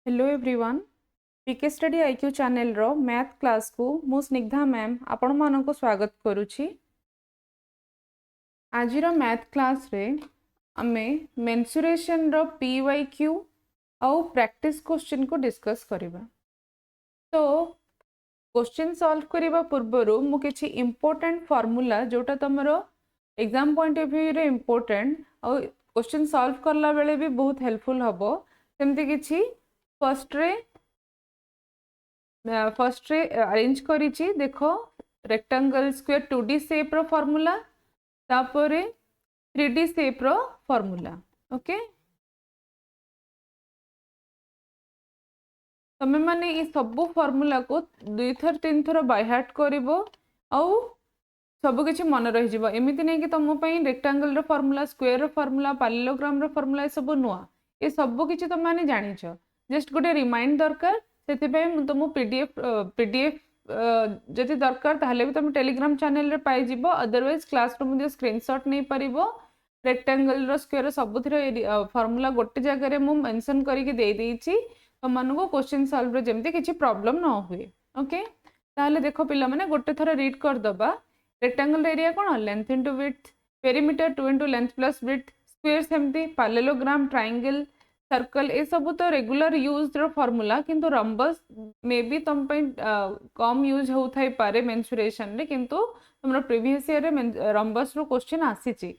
Hello everyone पीके study IQ channel रो math class को मु Snigdha ma'am आपण मानको स्वागत करुछि। आज रो मैथ क्लास रे आमे मेंसुरेशन रो पीवाईक्यू आउ प्रैक्टिस क्वेश्चन को डिस्कस करिबा। तो क्वेश्चन सॉल्व करिबा पूर्वरु मु किछि इंपोर्टेंट फार्मूला जोटा तमरो एग्जाम पॉइंट ऑफ व्यू रे इंपोर्टेंट आउ क्वेश्चन सॉल्व करला बेले भी बहुत हेल्पफुल हबो। सेमति किछि फर्स्ट रे अरेंज करिछि देखो रेक्टेंगल स्क्वायर 2D शेप रो फार्मूला तापरे 3D शेप रो फार्मूला। ओके तमे माने ई सब फार्मूला को दुई थर तीन थर बाय हार्ट करिवो आउ सब किछि मन रहि जिवो। एमिति नै कि तम पई रेक्टेंगल रो formula square rho formula parallelogram रो फार्मूला सब नुआ ए सब किछि तम माने जानिछो जस्ट गोटे रिमाइंड दरकार से तुम पीडीएफ जदि दरकार ताहले भी तुम टेलीग्राम चैनल रे पाई जिवो। अदरवाइज क्लासरूम मध्ये स्क्रीनशॉट नहीं परिबो रेक्टेंगल रो स्क्वायर सबुथिर फार्मूला गोटे जगह रे मु मेंशन करके दे देइछि तुम मानको क्वेश्चन सॉल्व रे जेमति किछि प्रॉब्लम न हुए। ओके ताहले देखो पिला माने गोटे थरा रीड कर दबा। रेक्टेंगल एरिया कोन length into width perimeter 2 into length plus width square सेमति पैरेललोग्राम ट्रायंगल सर्कल ए सब तो रेगुलर यूज रो फार्मूला किंतु रंबस मे बी तुम पे कम यूज हो थाई पारे मेंसुरेशन रे किंतु तुमरो प्रीवियस ईयर रे रंबस रो क्वेश्चन आसीची।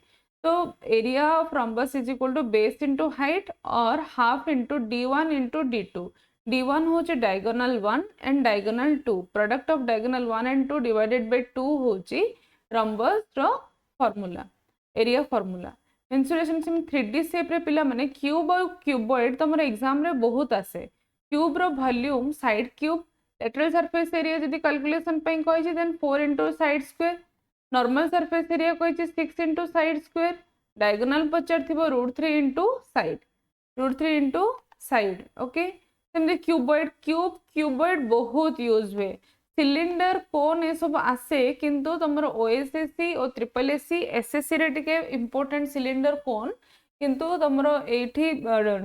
तो area of rhombus is equal to base into height और half into d1 into d2 d1 होचे diagonal 1 and diagonal 2 product of diagonal 1 and 2 divided by 2 होची रंबस रो फार्मूला एरिया फार्मूला। मेंसुरेशन सिम 3D shape रे पिला माने cube और cuboid तुम एग्जाम रे बहुत आसे। क्यूब रो volume side cube lateral surface area जदी कैलकुलेशन पई कहि छी then 4 into side square normal surface area कहि छी 6 इनटू साइड स्क्वायर डायगोनल पचर थिबो √3 into side √3 into side. Okay सेमते क्यूबॉइड बहुत यूज हुए सिलिंडर कोन ए सब आसे किंतु तुमर ओएसएससी और ट्रिपल एसएससी रे टिके इंपोर्टेंट सिलिंडर कोन किंतु तुमर एठी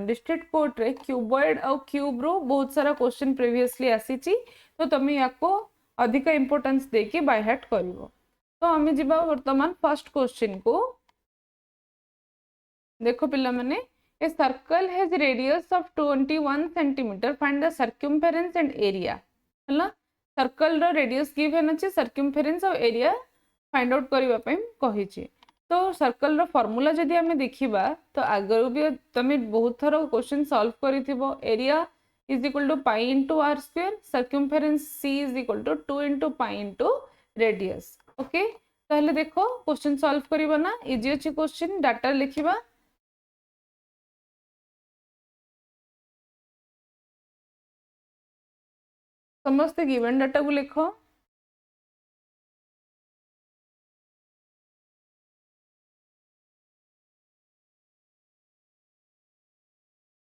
डिस्ट्रिक्ट कोर्ट रे क्यूबॉइड और क्यूब रो बहुत सारा क्वेश्चन प्रीवियसली आसीची तो तुम याको अधिक इंपोर्टेंस देके बाय हार्ट करिवो। तो आमे जिबा वर्तमान फर्स्ट क्वेश्चन को देखो पिला माने a circle has radius of 21 centimetre find the circumference and area हला सर्कल रो रेडियस गिवन अछि सर्कमफेरेंस और एरिया फाइंड आउट करबा पई कहि छी। तो सर्कल रो फार्मूला जदि हमें देखिबा तो आगर भी तमे बहुत थरो क्वेश्चन सॉल्व करिथिबो। Area is equal to pi into R square circumference C is equal to 2 into pi into radius. Okay ताहले देखो क्वेश्चन सॉल्व करिबा ना इजी अछि क्वेश्चन डाटा लिखिबा। समस्त गिवन डाटा को लिखो।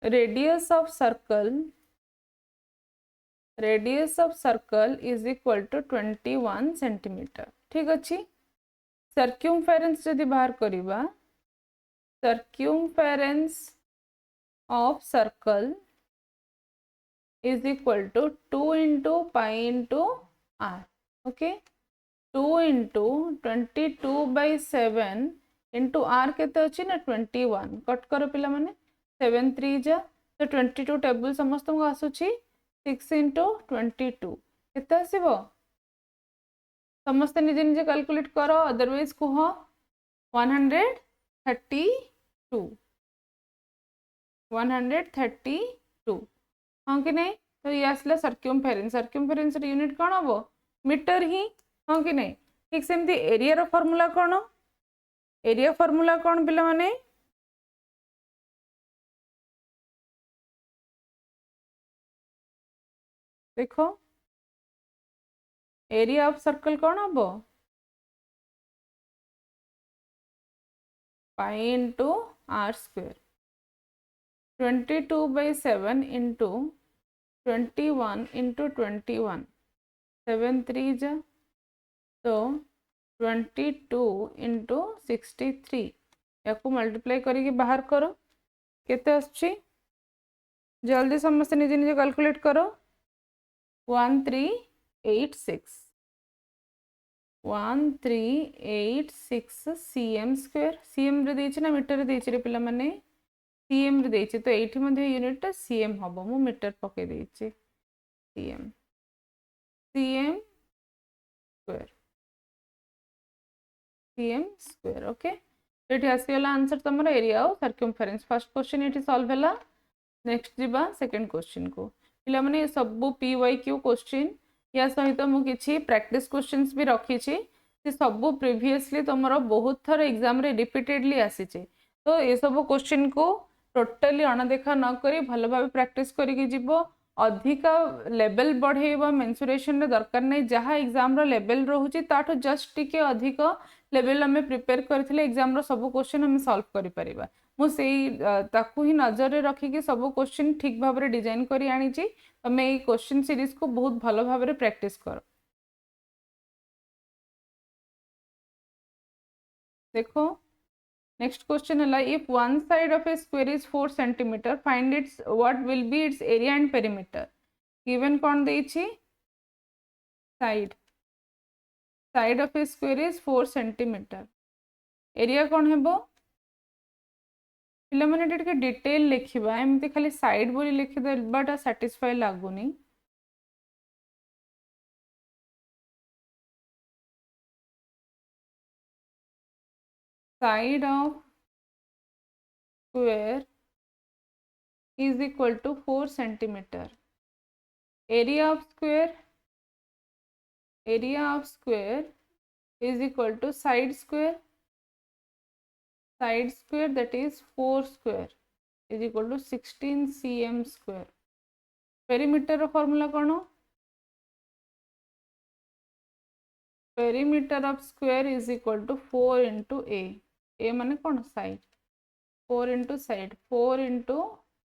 radius of circle is equal to 21 centimetre ठीक अच्छी। सर्क्यूमफेरेंस जदि बाहर करिबा circumference of circle is equal to 2 into pi into r। Okay 2 into 22/7 into r केते अछि ना 21 कट करो पिला माने 7 3 जा तो 22 टेबल समस्त को आसुची 6 into 22 केते आसीबो समस्त निजे निजे कैलकुलेट करो अदरवाइज कुह 132 हाँ कि नहीं। तो ये आसला सर्क्यूमफेरेंस यूनिट कौन हम मीटर ही हाँ कि नहीं। ठीक सेमती एरिया रो फार्मूला कौन एरिया फार्मूला कौन पिला माने देखो एरिया ऑफ सर्कल कौन हम pi into R square 22/7 into 21 into 21 7 3 जा तो 22 into 63 या को मल्टीप्लाई करके बाहर करो केते आछी जल्दी समस्त निजे निजे कैलकुलेट करो 1386 1386 cm स्क्वायर cm रे देछि ना मीटर रे देछि रे पिला माने cm रे देछि तो एठी मध्ये यूनिट cm हबो मु मीटर पके देछि cm cm square cm square okay एठी आसीला आंसर तमरो एरिया और सर्कमफरेंस फर्स्ट क्वेश्चन एठी सॉल्व हैला नेक्स्ट जीवा सेकंड क्वेश्चन को पिला माने सब PYQ क्वेश्चन या सहित मु किछि प्रैक्टिस क्वेश्चंस भी रखी छी से सब प्रीवियसली तमरो बहुत थर एग्जाम रे रिपीटेडली आसी छे तो ए सब क्वेश्चन को टोटली अणदेखा न करी भलो भाबे प्रैक्टिस करिके जीवो अधिका लेवल बढ़ेबा मेंसुरेशन रे दरकार नै जहा एग्जाम रो लेवल रहूची ताठो जस्ट टिके अधिक लेवल हमें प्रिपेयर करथिले एग्जाम रो सब क्वेश्चन हम सॉल्व करि परिबा मु सेई ताकू ही नजर रे रखी कि सब क्वेश्चन ठीक भाव रे डिजाइन करी आनी छी तमे ए क्वेश्चन सीरीज को बहुत भलो भाव रे प्रैक्टिस करो देखो नेक्स्ट क्वेश्चन है if one side of a square is 4 centimetre find its what will be its area and perimeter given कौन देछि side of a square is 4 centimetre area कौन हेबो पिला माने टिके डिटेल लिखिबा एमती खाली साइड बोली लिखि देबाटा सैटिस्फाई लागुनी side of square is equal to 4 centimeter area of square is equal to side square that is 4 square is equal to 16 cm square perimeter formula कौन perimeter of square is equal to 4 into a माने कौन side 4 into side 4 into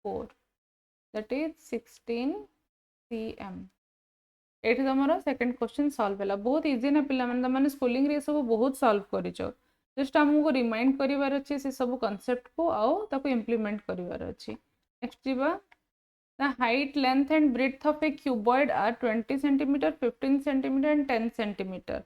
4 that is 16 cm एठी तमरो second question solve हैला बहुत easy ना पिला माने schooling रे सब बहुत सॉल्व करिचो जस्ट हमको रिमाइंड करिवार अछि से सब कांसेप्ट को आओ ताको इंप्लीमेंट करिवार अछि नेक्स्ट जीवा the height length and breadth of a cuboid are 20 centimetre 15 centimetre and 10 centimetre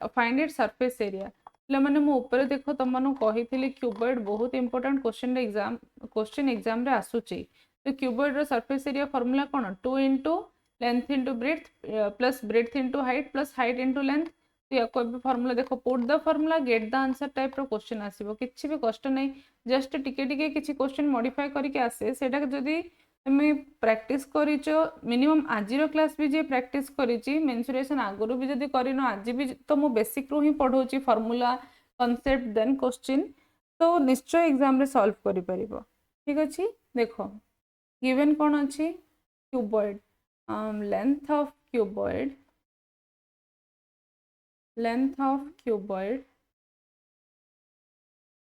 find it surface area पिला माने मो ऊपर देखो तमनु कहिथिले क्यूबॉइड बहुत इंपोर्टेंट क्वेश्चन एग्जाम रे आसुची तो क्यूबॉइड रो सरफेस एरिया फार्मूला कोन 2 into length into breadth plus breadth into height plus height into length तो या कोई भी फार्मूला देखो put the formula get the answer type रो क्वेश्चन आसीबो किछि भी कष्ट नै जस्ट टिके टिके किछि क्वेश्चन मॉडिफाई करके आसे सेटा जदी तुम प्रैक्टिस करिचो मिनिमम आज रो क्लास भी जे प्रैक्टिस करिची मेंसुरेशन आगुरु भी जदी करिनो आज भी तो मो बेसिक रो ही पढौची फार्मूला कांसेप्ट देन क्वेश्चन तो निश्चय एग्जाम रे सॉल्व करि परिबो ठीक अछि देखो गिवन कोन अछि क्यूबॉइड length of cuboid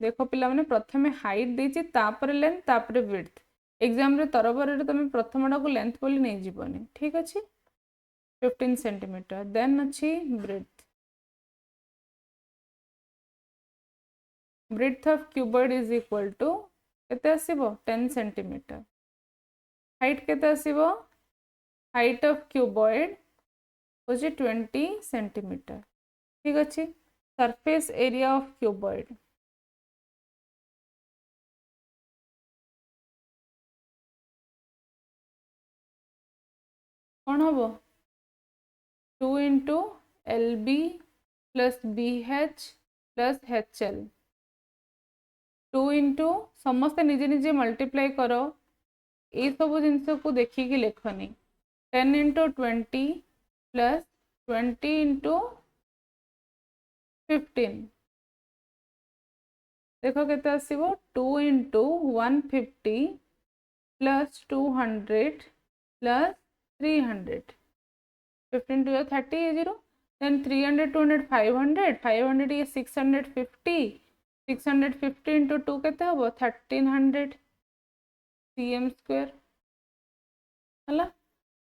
देखो पिला माने प्रथमे हाइट देछि तापर लेंथ तापर विड्थ एग्जाम रे तरबर रे तमे प्रथमडा को लेंथ बोली नै जीवनी ठीक अछि 15 सेंटीमीटर देन अछि breadth of cuboid is equal to केते आसीबो 10 सेंटीमीटर हाइट केते आसीबो हाइट ऑफ क्यूबॉइड होची 20 सेंटीमीटर ठीक अच्छे सरफेस एरिया ऑफ क्यूबॉइड कौन हम 2 into LB plus BH plus HL 2 into समस्त निजे निजे मल्टीप्लाई करो ये सब जिनस को देखिए लिखनी 10 into 20 plus 20 into 15 देखो केते आसीबो 2 into 150 plus 200 plus 300 15 to 30 is 0 then 300 200 500 500 is 650 650 into 2 केते हबो 1300 cm square हला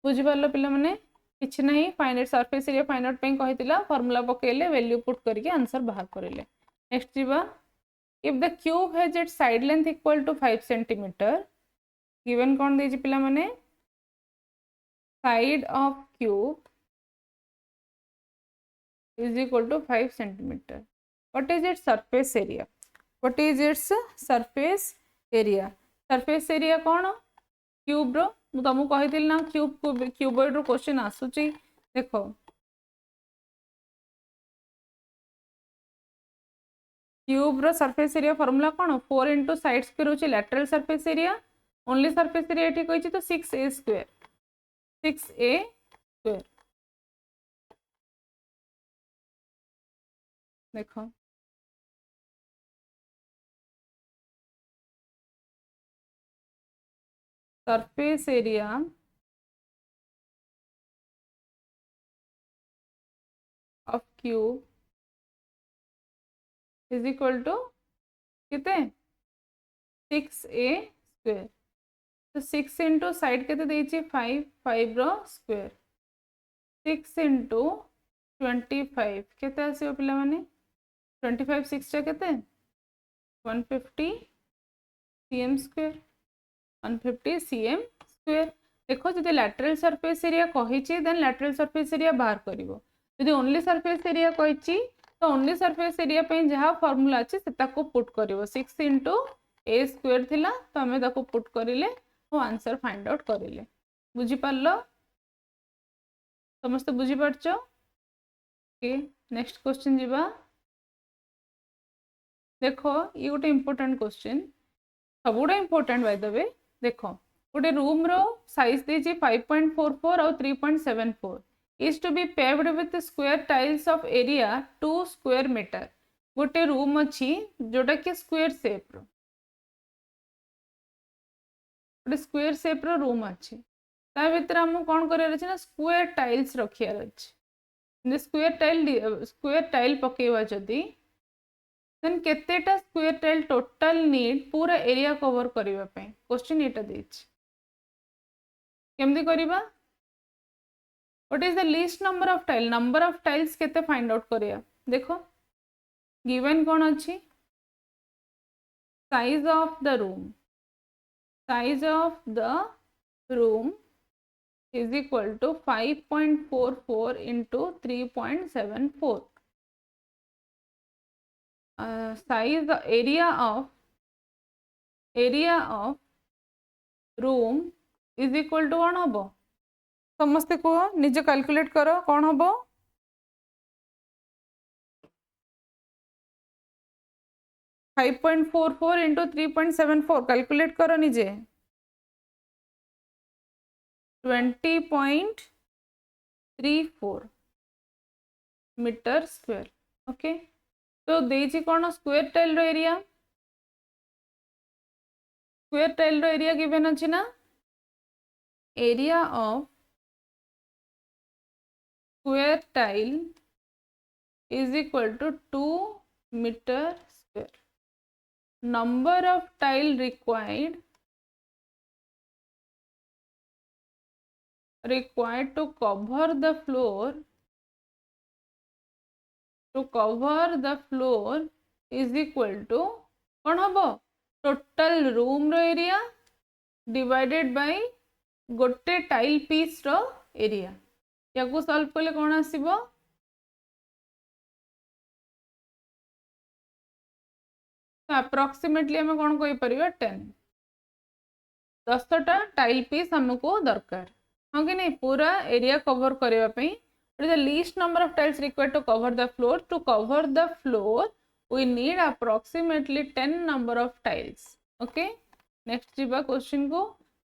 बुझी पारलो पिला माने किछि नहीं find it surface area find out पे कहितिला फार्मूला पकेले वैल्यू पुट करके आंसर बाहर करिले नेक्स्ट जीवा if the cube has its side length equal to 5 centimetre given कौन देछि पिला माने side of cube is equal to 5 centimeter. What is its surface area? What is its surface area? Surface area कौन cube रो मु तुमको कही ना cube cuboid रो question आसुची देखो क्यूब रो सरफेस एरिया फॉर्मूला कौन 4 इंटू साइड स्क्वायर होची lateral surface area only surface area एठी कहिची तो 6a स्क्वायर 6a स्क्वायर देखो surface area of cube is equal to कितने 6a स्क्वायर तो 6 इंटू साइड के 5 5 रो स्क्वायर 6 इंटू 25 केते आसीबो पिला माने 25 6 टा केते 150 cm स्क्वायर 150 cm स्क्वायर देखो जदि लैटरल सरफेस एरिया कहिची देन लैटरल सरफेस एरिया बाहर करिवो जदि ओनली सरफेस एरिया कहिची तो ओनली सरफेस एरिया पे जहाँ फॉर्मूला अच्छे से ताको पुट करिवो 6 इंटू ए स्क्वायर थिला तो आमे ताको पुट करिले वो आंसर फाइंड आउट करिले बुझी पारलो समस्त बुझी पारछो ओके नेक्स्ट क्वेश्चन जीवा देखो ये गोटे इंपोर्टेंट क्वेश्चन सबुटा इंपोर्टेंट बाय द वे देखो गोटे रूम रो साइज देछि 5.44 और 3.74 is to be paved with square tiles of area 2 square meter गोटे रूम अच्छी जोटा कि स्क्वायर शेप रो गोटे स्क्वायर शेप रो रूम अच्छी ता भीतर हम कौन करार अच्छे ना स्क्वायर टाइल्स रखियार अच्छे स्क्वायर टाइल पकेवा जदि देन केतेटा स्क्वायर टाइल टोटल नीड पूरा एरिया कवर करबा पे क्वेश्चन एटा देछि केमदी करबा what is the least number of tile number of tiles केते फाइंड आउट करिया देखो गिवन कौन अच्छी size of the room is equal to 5.44 into 3.74 size area of room is equal to कौन हम समस्ते कह निजे कैलकुलेट करो कौन हम 5.44 into 3.74 कैलकुलेट करो निजे 20.34 मीटर स्क्वायर ओके तो देछि कौन स्क्वायर टाइल रो एरिया गिवन अछि ना area of square tile is equal to 2 metre square number of tile required to cover the floor is equal to कौन हम टोटल रूम रो एरिया डिवाइडेड बाय गोटे टाइल पीस रो area या को सॉल्व करले कौन आसीबो तो अप्रोक्सीमेटली हमें कौन कहि परिबा 10 10टा टाइल पीस हमको दरकार हाँ कि नहीं पूरा एरिया कवर करबा पई the least number of tiles required to cover the floor we need approximately 10 number of tiles okay next jiba question ko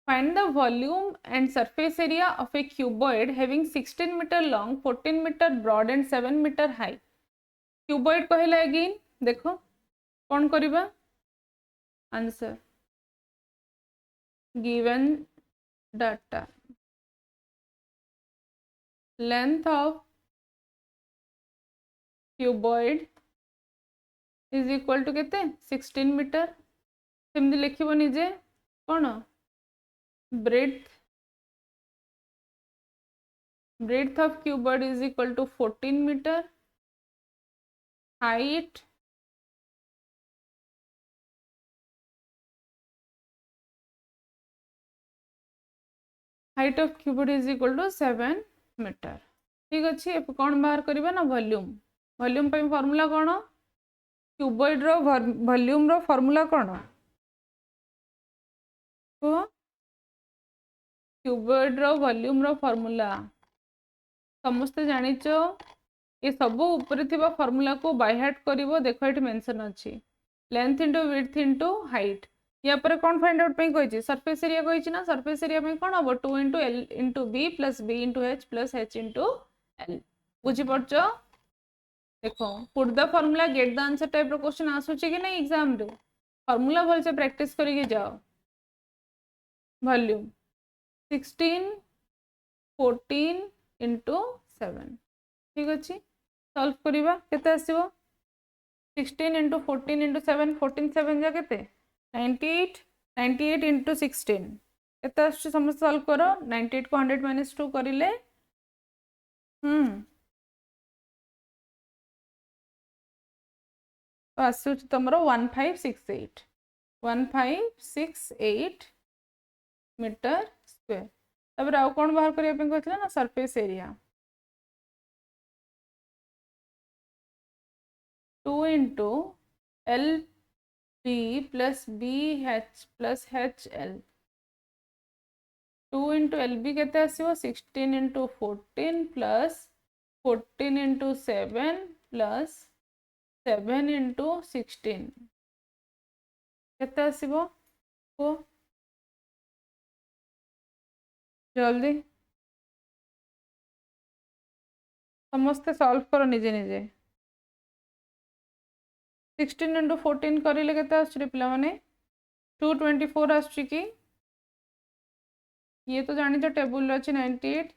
find the volume and surface area of a cuboid having 16 meter long 14 meter broad and 7 meter high cuboid कहला again देखो कौन करिबा answer given data length of cuboid is equal to केते 16 metre सेमदी लिखिबो निजे कोन breadth of cuboid is equal to 14 meter height height of cuboid is equal to 7 metre. ठीक अच्छे। अब कौन बाहर करवा ना वॉल्यूम। वॉल्यूम पे फॉर्मूला कौन? क्यूबॉइड रो वॉल्यूम रो फॉर्मूला कौन? क्यूबॉइड रो वॉल्यूम रो फॉर्मूला समस्ते जानिच। ये सब ऊपर थिबा फॉर्मूला को बाय हार्ट करिवो। देखो एठी मेंशन अछि length into width into height. या पर कौन फाइंड आउट पे कहिछि सरफेस एरिया कहिछि ना। सरफेस एरिया में कौन हबो 2 into l into b plus b into h plus h into l। बुझि पड़छो। देखो put the formula get the answer type रो क्वेश्चन आसुछि कि नहीं एग्जाम रे। फॉर्मूला भल से प्रैक्टिस करिके जाओ। Volume 16 14 into 7। ठीक अच्छे। सॉल्व करिवा केते आसीबो 16 इंटू 14 इंटू 7 14 7 जा केते 98 98 इंटू 16 केते आछी समस्त सॉल्व करो 98 को 100 माइनस 2 करिले तो आसुच तमरो 1568 मीटर स्क्वायर। तब आउ कौन बाहर करिया पे कहथिला ना surface area 2 into L B plus B H plus H L. 2 into L B केते आसीबो 16 into 14 plus 14 into 7 plus 7 into 16 केते आसीबो को जल्दी समस्ते सॉल्व करो निजे निजे। 16 इंटू 14 करिले केते आछी पिला माने 224 आछी कि ये तो जानिଛ टेबुल अच्छी 98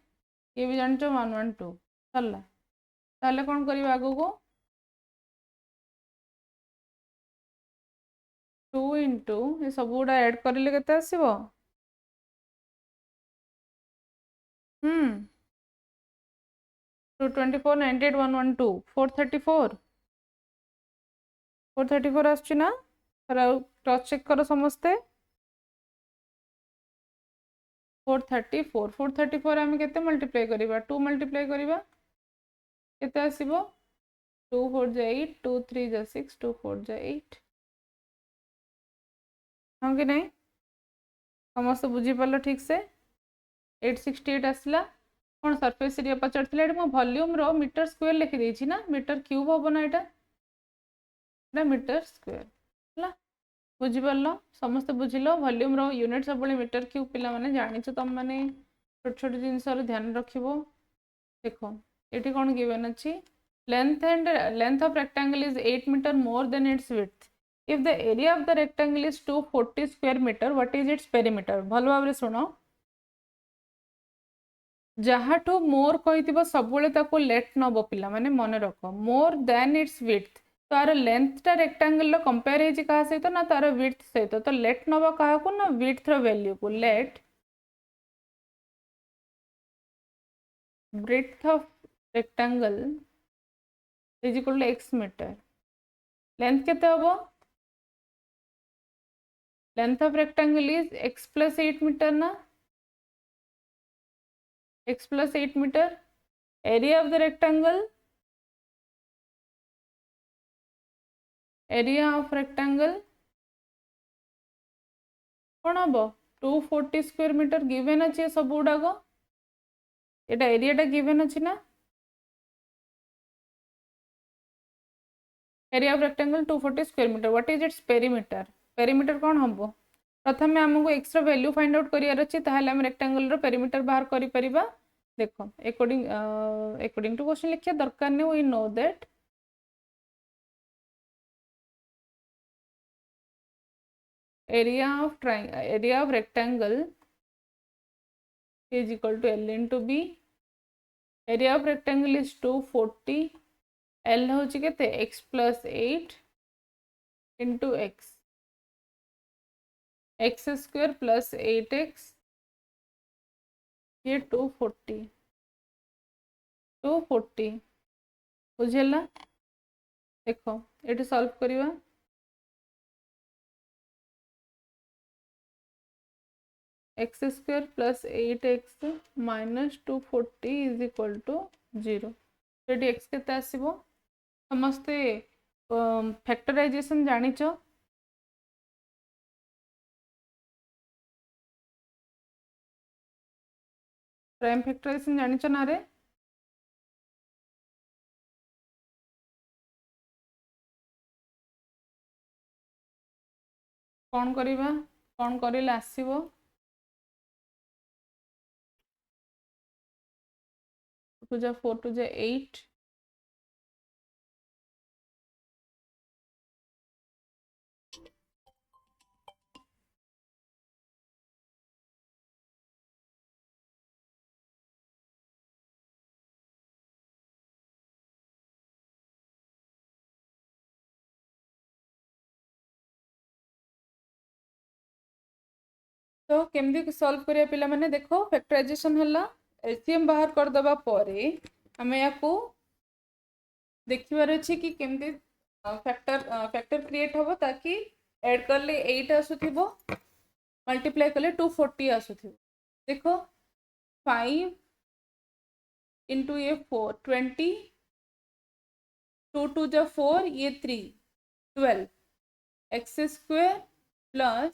ये भी जानिଛ 112 सरला। ताले कौन करिवा आगो को 2 इंटू ये सब गुड़ा ऐड करिले केते आसीबो 224 98 112 434 434 आछी ना। क्रॉस चेक करो समस्ते 434 434 आम केते मल्टीप्लाई करिवा 2 मल्टीप्लाई करिवा केते आसीबो 2 4 जा 8 2 3 जा 6 2 4 जा 8 हाँ कि नहीं समस्त बुझी पाल ठीक से 868 आसला। कौन सरफेस एरिया पचार मो वॉल्यूम रो मीटर स्क्वायर लिखि देछि ना मीटर क्यूब हम ना एटा मीटर स्क्वायर है बुझी पाल समस्त बुझिल वॉल्यूम रो यूनिट सब मीटर क्यूब पिला माने जानिछ तुम माने छोट छोट जिनस ध्यान रखिबो। देखो ये कौन गिवन अच्छी length of rectangle is 8 metre more than its width. If the area of the rectangle is 240 square meter, what is its perimeter? भल भाव शुण जहाँठू मोर कही सब लेट नब पिला माने मन रख मोर देन इट्स विड्थ तार लेंथटा रेक्टांगल कंपेयर होती क्या सहित ना तार विड्थ सहित तो लेट नब क्या ना विड्थ वैल्यू को let breadth of rectangle is equal to X metre. Length केते हबो length of rectangle is x plus 8 metre ना x plus 8 metre. Area of the rectangle area of rectangle कौन हम 240 स्क्वायर मीटर गिवेन अच्छे सब गुड़ाक एटा एरियाटा given अच्छी ना area of rectangle 240 square metre what is its perimeter. Perimeter कौन हम प्रथम आमको एक्स वैल्यू फाइंड आउट करार अच्छी ताहले रेक्टांगल पेरीमीटर बाहर करिपरिबा। देखो अकॉर्डिंग टू क्वेश्चन लिखिया दरकार नहीं we know that area of rectangle is equal to L into B। area of rectangle is 240 L होची केते x plus 8 into x square plus 8x ये 240 बुझेला। देखो ये सॉल्व करिवा X square plus 8x minus 240 is equal to 0। तो ये X केते आसीबो समस्ते फैक्टराइजेशन जानिच प्राइम फैक्टराइजेशन जानिच ना रे कौन करिबा कौन करिले आसीबो 2 जा 4 2 जा 8 तो केमदी सॉल्व करिया पिला माने देखो फैक्टराइजेशन हला एलसीएम बाहर कर दबा परे हमें या को देखिबार अछि कि केमदी फैक्टर क्रिएट होबो ताकि ऐड करले 8 आसुथिबो मल्टीप्लाई करले 240 आसुथिबो देखो 5 into ये 4 20 2 2 जा 4 ये 3 12 x square plus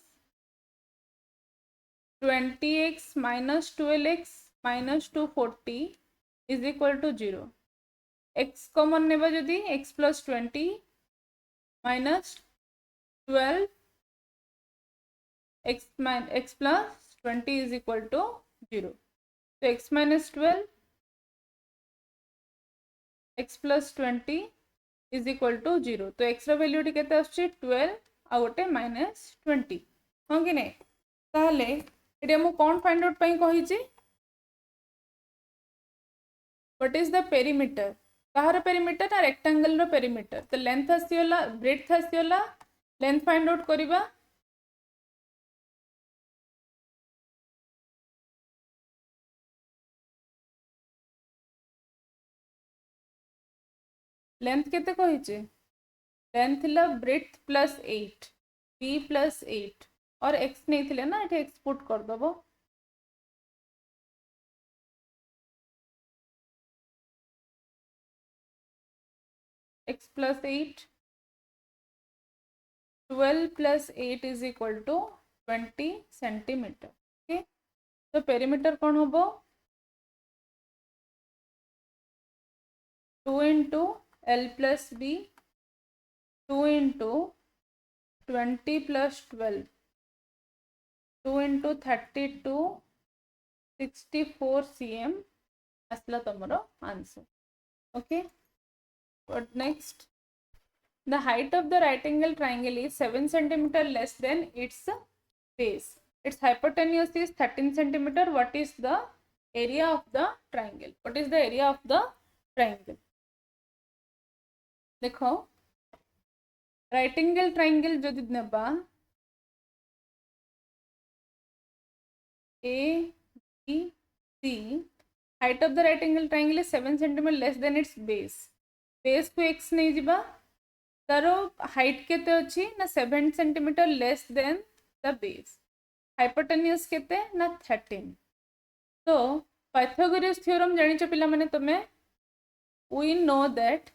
20x minus 12x minus 240 is equal to 0 x common नेबा जदि x plus 20 minus 12 x plus 20 is equal to 0 so x minus 12 x plus 20 is equal to 0 तो x रो value केते आछी 12 आ गोटे minus 20 हां कि नै ताहले एटी हम कोन फाइंड आउट पई कहि छी व्हाट इज द पेरीमीटर कहार पेरीमीटर ना रेक्टेंगल रो पेरीमीटर तो लेंथ आसीला ब्रेड्थ आसीला लेंथ फाइंड आउट करिबा लेंथ केते कहि छी लेंथ थिला ब्रेड्थ प्लस 8 b प्लस 8 और x नहीं थिले ना एठी एक्सपोर्ट कर दबो x plus 8 12 plus 8 is equal to 20 centimeter okay तो पेरीमीटर कौन होबो 2 into l plus b 2 into 20 plus 12 2 into 32 64 cm asla tomoro answer okay what next the height of the right angle triangle is 7 centimeter less than its base its hypotenuse is 13 centimeter what is the area of the triangle what is the area of the triangle देखो right angle triangle जदि नेबा A B C height of the right angle triangle is 7 centimetre less than its base base को x नहीं जिबा तारो height केते अछि ना 7 centimetre less then the base hypotenuse केते ना 13 तो पाइथागोरस थ्योरम जानि छ पिला माने तमे we know that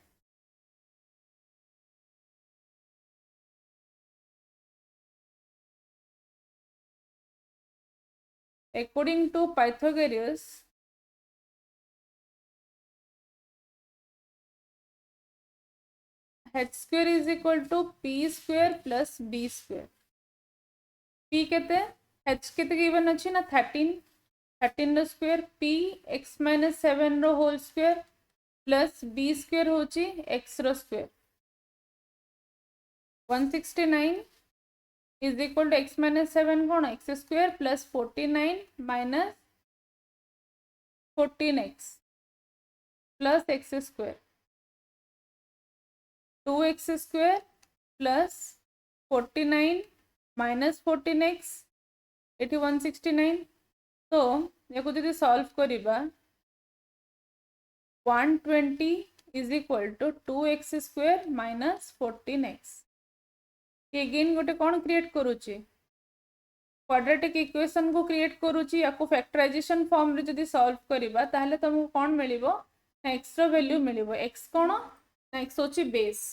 according to Pythagoras h square is equal to p square plus b square p केते h केते गिवन अछि ना 13 रो स्क्वायर p x - 7 रो whole square plus b square होची x रो square 169 is equal to x - 7 कोन x square plus 49 minus 14x plus x square 2x square plus 49 minus 14x एटी 169 तो याको जदि सॉल्व करिबा 120 is equal to 2x square minus 14x ये again गोटे कौन क्रिएट करूची क्वाड्रेटिक इक्वेशन को क्रिएट करूची या को फैक्टराइजेशन फॉर्म रे जदी सॉल्व करबा ताहले तुमको कोन मिलिबो ना x रो वैल्यू मिलिबो x कोन ना x होची बेस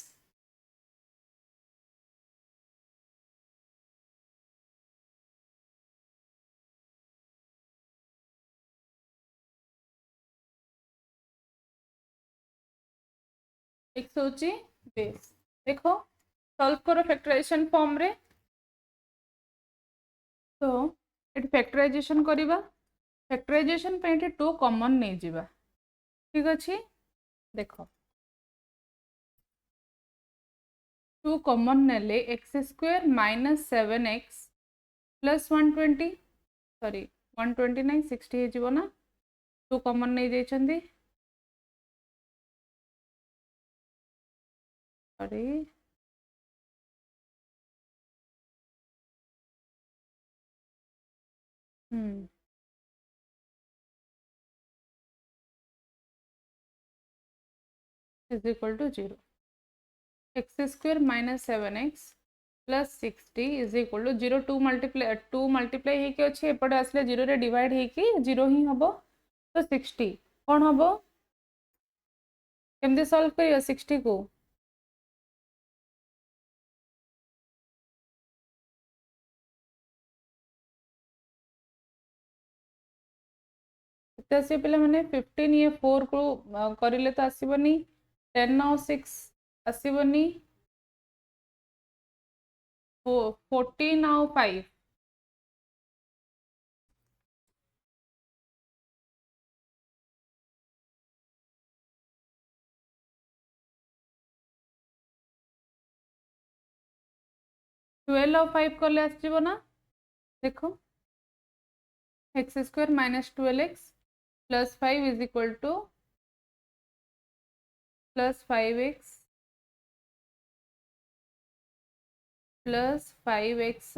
x होची बेस देखो सॉल्व करो फैक्टराइजेशन फॉर्म रे तो एट फैक्टराइजेशन करबा फैक्टराइजेशन पे एट 2 कॉमन नहीं जीवा ठीक अछि देखो 2 कॉमन नेले X square minus 7x plus 120 sorry 120 नहीं 60 हे जीवो ना 2 कॉमन नहीं जाइछंदी sorry is equal to 0 X square minus 7x plus 60 is equal to 0 2 multiply होके अच्छे एपटे आसले 0 रे डिवाइड होके 0 ही हम तो 60 कौन हम केमती सॉल्व करियो 60 को आसियो पे मैंने 15 ये 4 को करिले तो आसबनी 10 और 6 आसबनी 14 और 5 12 और 5 कले आसजिवो ना देखो X square minus 12x plus 5 is equal to plus 5x plus 5x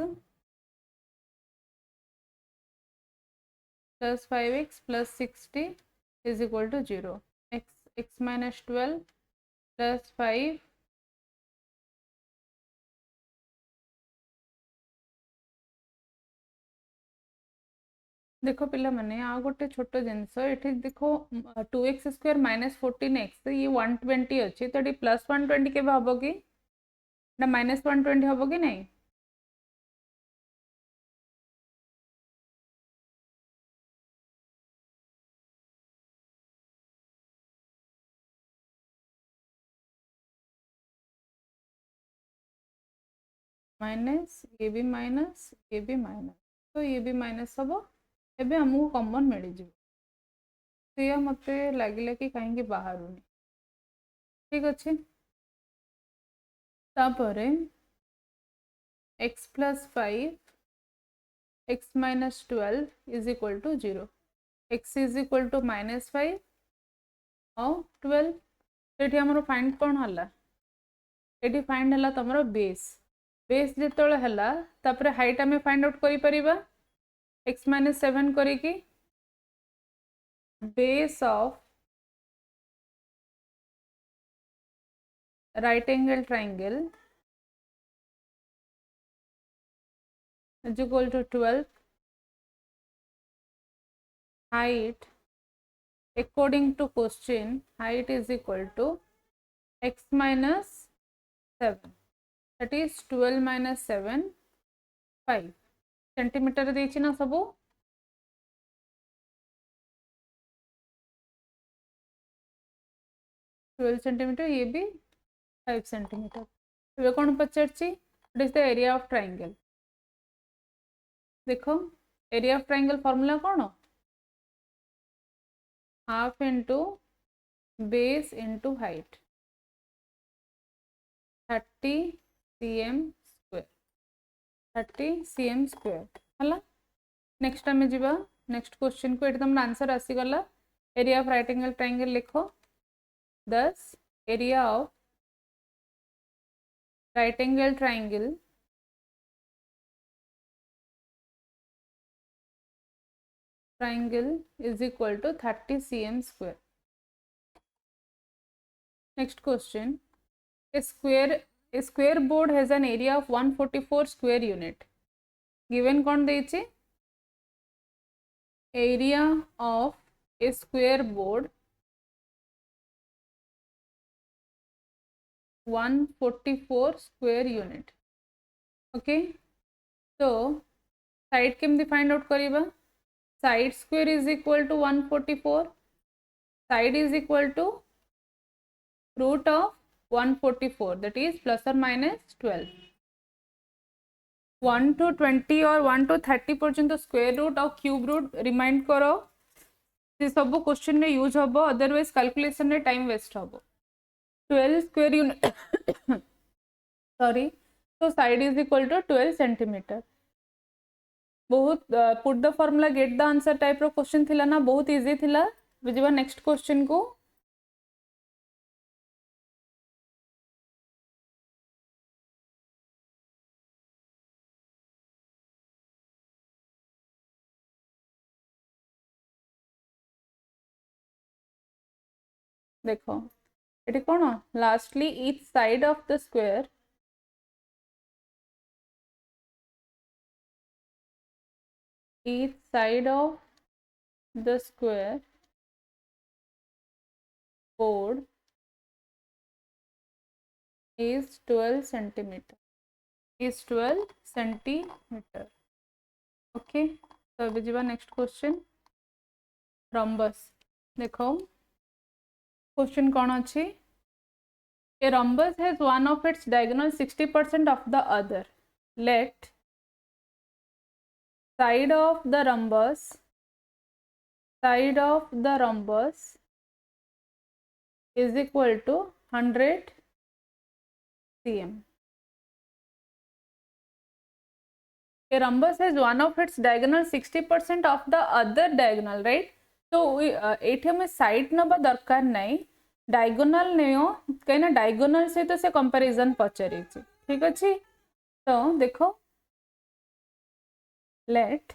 plus 5x plus 60 is equal to 0 x minus 12 plus 5 देखो पिला मैंने आ गोटे छोट जिनस ये देखो 2x स्क्वायर माइनस 14x ये 120 अच्छी तो ये प्लस 120 के हम कि माइनस 120 हम कि नहीं माइनस ये भी माइनस तो ये भी माइनस हम एबे हमको कॉमन मिल जाए मत लगे कि कहीं बाहर ठीक अच्छे तापर x plus 5 x minus 12 is equal to 0 x is equal to minus 5 और 12 तो ये आम फाइंड कौन है ये फाइंड है तुम बेस बेस जो है हाइट आम फाइंड आउट कर एक्स माइनस 7 करी base of right angle triangle is equal to 12 height according to question height is equal to x minus 7 that is 12 minus 7 5 centimetre देछि ना सबो 12 सेंटीमीटर ये भी 5 सेंटीमीटर ये कौन पचारछि it is the area of triangle देखो एरिया ऑफ ट्रायंगल फॉर्मूला कौन half into base into height 30 cm square 30 cm square है नेक्स्ट आम जा नेक्स्ट क्वेश्चन को ये तुम आंसर आसीगला area of right angle triangle लिखो 10 area of right angle triangle is equal to 30 cm square. Next question, a square board has an area of 144 square unit. Given कौन देछि area of a square board 144 square unit okay तो side केमती find out करिबा side square is equal to 144 side is equal to root of 144 that is plus or minus 12 1 to 20 और 1 to 30 पर्यंत square root और cube root remind करो से सब question में यूज हम अदरवाइज कैलकुलेशन रे टाइम वेस्ट हम 12 स्क्वायर यूनिट सॉरी तो side is equal to 12 centimetre बहुत put the formula get the answer type रो क्वेश्चन थिला ना बहुत इजी थिला बुझिबा नेक्स्ट क्वेश्चन को देखो ये कौन lastly each side of the square each side of the square board is 12 centimeter is 12 centimeter okay तो अभी जीवा नेक्स्ट क्वेश्चन रंबस देखो क्वेश्चन कौन अच्छी a rhombus has one of its diagonal 60% of the other let side of the rhombus is equal to 100 cm. A rhombus has one of its diagonal 60% of the other diagonal, right? तो ये हमें side नबा दरकार नहीं diagonal नहीं कहीं diagonal से तो से कंपैरिजन पचारि ठीक अच्छे तो देखो late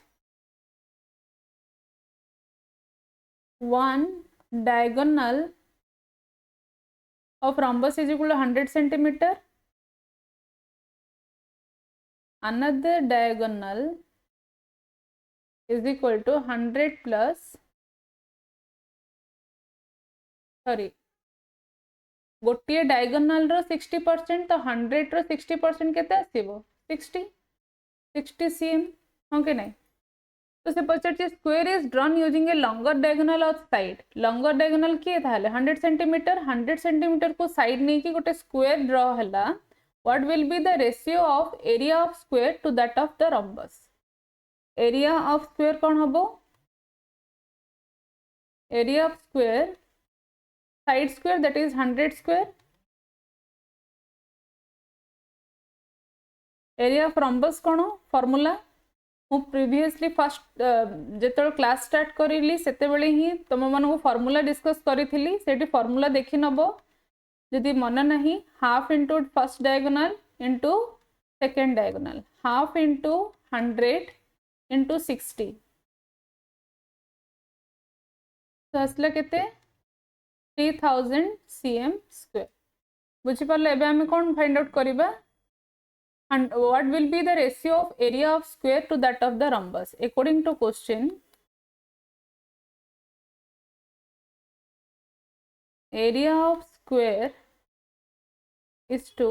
one diagonal of rhombus is equal to 100 centimeter another diagonal is equal to 100 plus sorry गोटे डायगोनल रो 60% तो 100 रो 60% केते आसीबो 60 cm हां के नहीं तो से पचार square is drawn using a longer diagonal of side longer diagonal किए थाले 100 सेंटीमीटर को साइड नहीं कि गोटे स्क्वायर ड्रॉ हला what will be the ratio of area of square to that of the rhombus area of square कौन हबो area of square side square that is 100 square area of rhombus कौन formula मु previously first जो class start करी से ही तुम मानक formula discuss करी से फॉर्मूला देखी नब जदि मन नहीं half into first diagonal into second diagonal half into 100 into 60 तो आसला केते 3000 cm स्क्वायर बुझीपारे एबे आमे कौन फाइंड आउट करिबा and what will be the ratio of area of square to that of the rhombus according to question area of square is to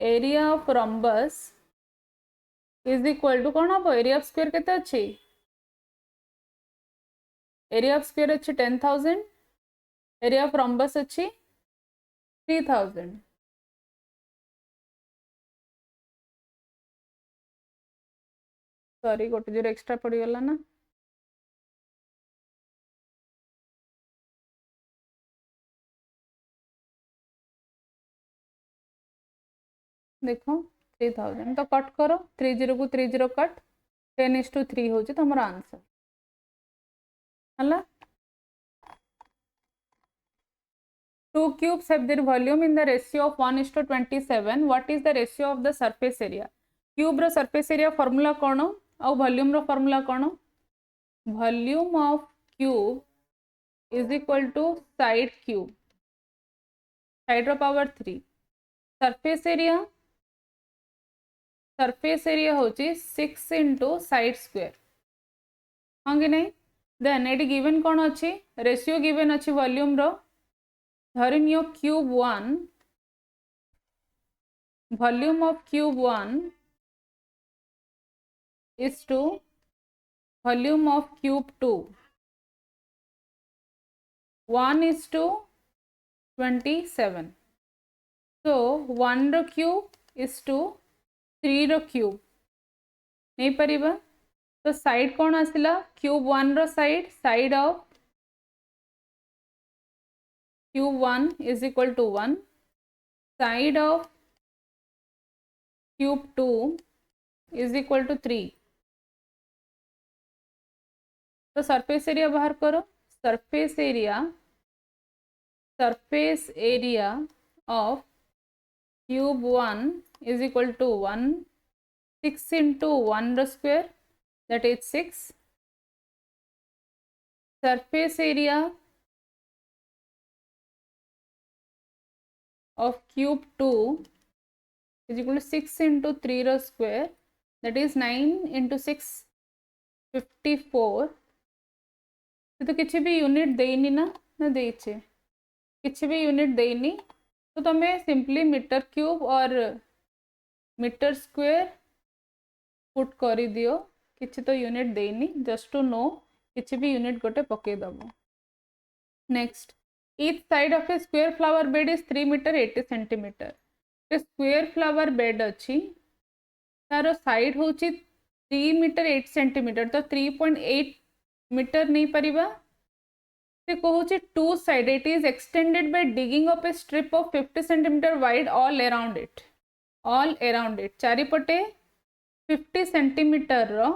area of rhombus is equal to कौन हम area of square केते अच्छी area of square अच्छी 10,000 area of rhombus अच्छी 3,000 sorry गोटे zero extra पड़गला ना देखो 3000 तो कट करो 30 को 30 कट 10:3 हूँ तुम आंसर है 2 cubes have their volume in the ratio of 1:27 what is the ratio of the surface area cube रो सरफेस एरिया फॉर्मूला कौन और वॉल्यूम रो फॉर्मूला कौन volume of cube is equal to side cube side रो power 3 surface area surface area होची 6 into side square हाँ कि नहीं देन ये गिवन कौन अच्छी रेशियो गिवन अच्छी वॉल्यूम रो धरी neo cube 1 volume of cube 1 is to volume of cube 2 1 is to 27 so 1 रो cube is to 3 रो cube नहीं परिबा तो साइड कौन आसिला क्यूब 1 रो side of cube 1 is equal to 1 side of cube 2 is equal to 3 तो surface area बाहर करो surface area of cube 1 is equal to 1 6 into 1 रो स्क्वायर that is 6 surface area of cube 2 is equal to 6 into 3 रो square that is 9 into 6 54 तो किसी भी unit देनी ना ना देचे किसी भी यूनिट देनी तो तुम्हें सिंपली मीटर क्यूब और मीटर स्क्वायर पुट कर दियो किसी तो यूनिट देनी जस्ट टू नो किसी भी यूनिट गोटे पके दबो next each side of a square flower bed is 3 metre 80 centimetre square flower bed अच्छी तार साइड हूँ 3 मीटर 8 सेंटीमीटर तो 3.8 मीटर नहीं परिबा से कहूँ to side it is extended by digging of a strip of 50 centimetre wide all around it चारिपटे 50 centimetre रो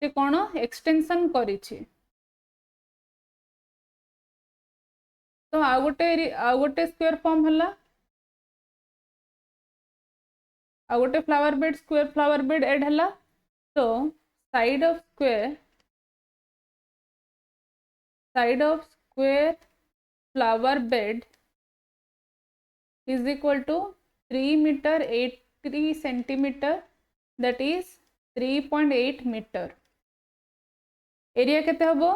से कौन एक्सटेंशन करिछि तो आ गोटे स्क्वायर फॉर्म हला आ गोटे flower bed square flower bed एड हला तो side of square flower bed is equal to 3 meter 80 centimeter that is 3.8 meter area केते हबो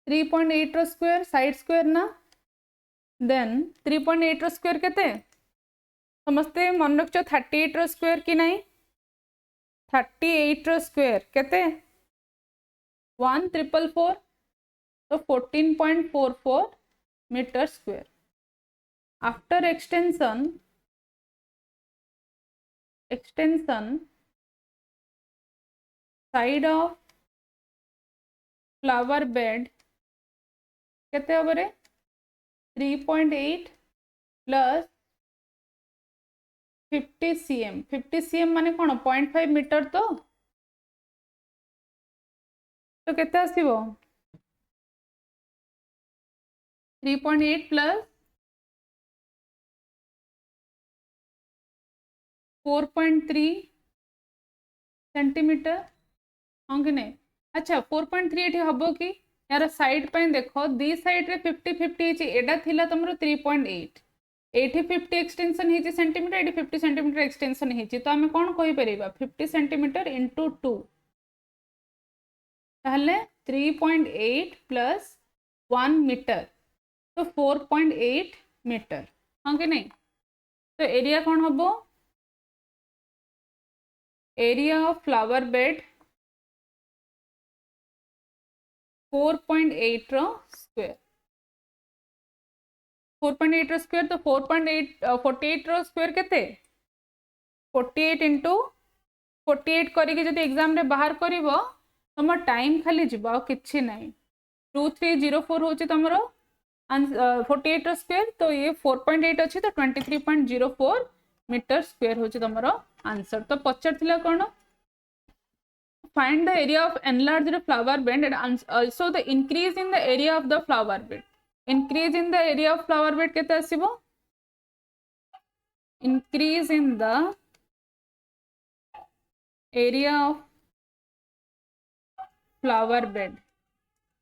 3.8 रो स्क्वायर साइड स्क्वायर ना देन 3.8 रो स्क्वायर केते समस्ते मन रखचो 38 रो स्क्वायर कि नहीं 38 रो स्क्वायर केते 1444 तो 14.44 metre square after extension side of flower bed केते हबरे 3.8 प्लस 50 cm माने कौन 0.5 मीटर तो केते आसीबो 3.8 प्लस 4.3 सेंटीमीटर हाँ कि नहीं अच्छा 4.3 ये हम कि यार साइड पे देखो दी साइड रे 50-50 एटा थिला तुमरो 3.8 एठी 50 एक्सटेंशन हेची सेंटीमीटर एठी 50 सेंटीमीटर एक्सटेंशन हेची तो आमे कोन कहि परिबा 50 सेंटीमीटर इंटू 2 ताहले 3.8 प्लस 1 मीटर तो 4.8 मीटर हाँ कि नहीं तो एरिया कौन हम एरिया ऑफ फ्लावर बेड 4.8 रो स्क्वायर 4.8 रो स्क्वायर तो 48 रो स्क्वायर केते 48 इंटू 48 करिके जदि एग्जाम रे बाहर करिवो तुम टाइम खाली जीव कि ना 2304 हूँ तुम 48 रो स्क्वायर तो ये 4.8 अच्छी तो 23.04 मीटर स्क्वायर हूँ तुम आंसर तो पचार कौन find the area of enlarged flower bed and also the increase in the area of the flower bed increase in the area of flower bed केते आसीबो increase in the area of flower bed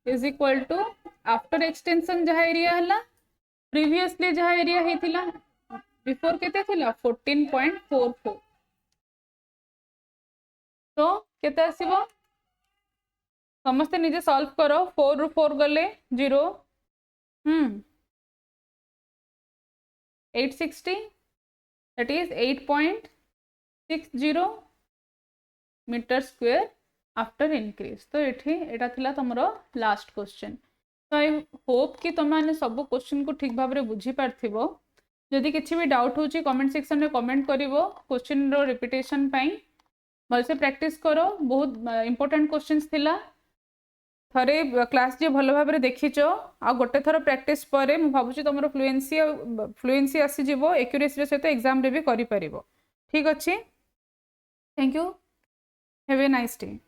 is equal to after extension जहा area हला previously जहा area हेतिला before केते थिला 14.44 तो केते आसीबो समस्ते निजे सॉल्व करो 4 रु 4 गले 0 860 that is 8.60 metre square after increase तो ये एटा थिला तमरो लास्ट क्वेश्चन तो आई होप कि तुम मैंने सब क्वेश्चन को ठीक भाव में बुझी पार्थिबो जदि किसी भी डाउट होची कमेंट सेक्शन में कमेंट करिवो क्वेश्चन रो रिपीटेशन पाई भलसे प्रैक्टिस करो बहुत इंपोर्टेंट क्वेश्चंस थिला थरे क्लास जे भल भाव में देखीच आ गोटे थर प्रैक्टिस पर मु भाबुची तुम फ्लुएंसी आसी जीवो एक्यूरेसी सहित एग्जाम रे भी करि परिबो ठीक अछि thank you have a nice day